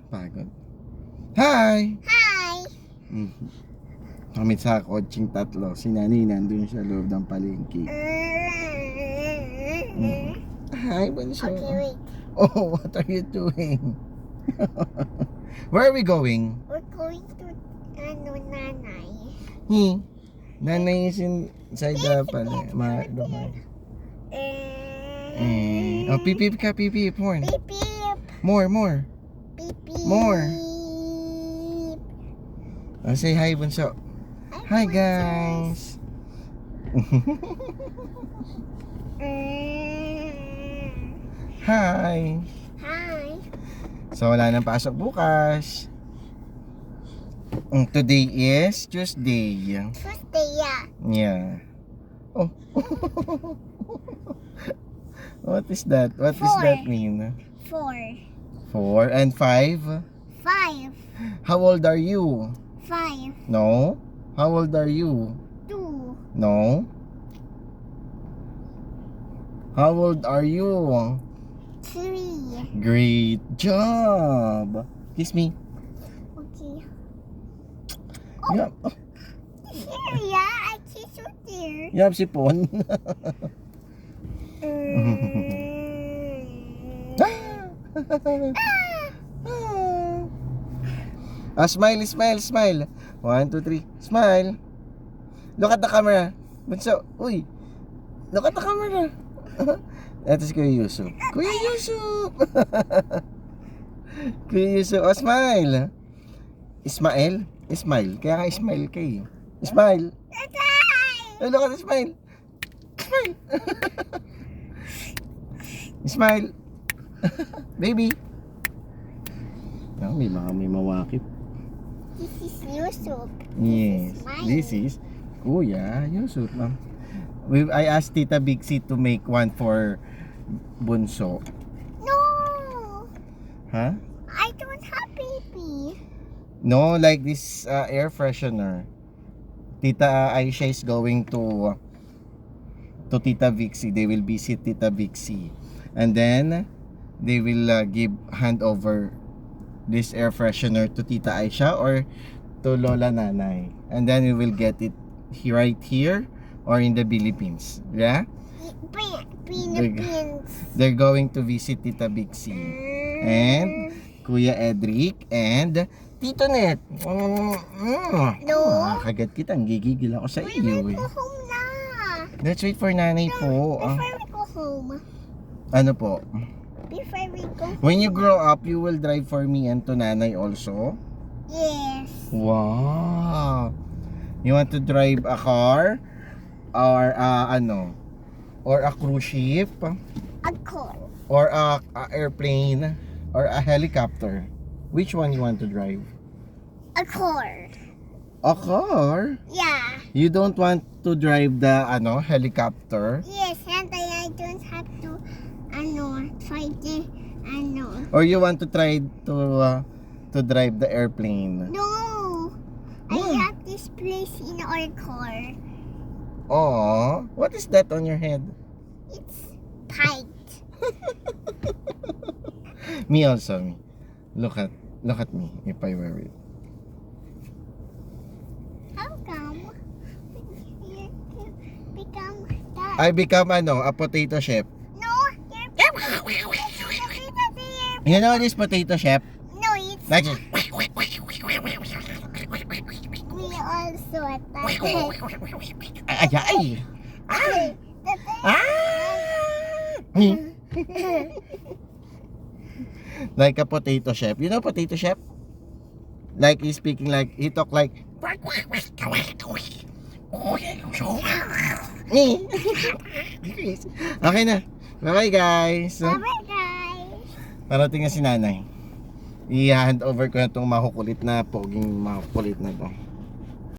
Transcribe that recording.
Pagod. Hi! Hi! Kami sa kotseng tatlo. Si Nani nandun sa loob ng palengke. Hi, Bunso. Okay, wait. Oh, what are you doing? Where are we going? We're going to Nanay. Nanay is inside the Oh, peep peep ka, peep peep. Horn. Beep, beep. More. Beep, beep. More. Oh, say hi, Bunso. Hi, guys. Hi. Hi. So, wala nang pasok bukas. Today is Tuesday. Tuesday, yeah. Yeah. Oh. What is that? What does that mean? 4. 4 and 5? 5. How old are you? 5. No. How old are you? 2. No. How old are you? 3. Great job. Kiss me. Okay. Yup. Here, yeah. I kiss you there. Yup, sipon. Smile. 1, 2, 3. Smile. Look at the camera. Bunso, uy. Look at the camera. That is Kuya Yusuf. Kuya Yusuf. Kuya Yusuf. Oh, smile. Smile. Kaya nga smile kayo. Smile. Oh, look at the smile. Smile. Baby. Oh, may mawakit. This is Yusuf. Yes. This is Kuya Yusuf, ma'am. I asked Tita Bixie to make one for Bunso. No. Huh? I don't have baby. No, like this air freshener. Tita Aisha is going to Tita Bixie. They will visit Tita Bixie. And then they will hand over this air freshener to Tita Aisha or to Lola Nanay. And then we will get it right here or in the Philippines. Yeah? Philippines. They're going to visit Tita Bixie. And Kuya Edric and Tito Net. No. Kagat kita. Ang gigigil ako sa We iyo. will go home na. Let's wait for nanay po. Before we go home. Ano po? Before we go home. When you grow up, you will drive for me and to nanay also? Yes. Wow. You want to drive a car? Or or a cruise ship? A car. Or a airplane? Or a helicopter? Which one you want to drive? A car. A car? Yeah. You don't want to drive the helicopter? Yes, and I don't have to try the Or you want to try to drive the airplane? No. I have this place in our car. Oh, what is that on your head? It's tight. Me also. Look at me if I wear it. How come you become that? I become a potato chef. No, You know this potato chef? no, it's Like it. we also attack. Ay. Like a potato chef. You know potato chef? Like he's speaking like, he talk like Okay na. Bye guys. Bye guys. Parating na si nanay. I-hand over ko na itong makukulit na poging makukulit na to.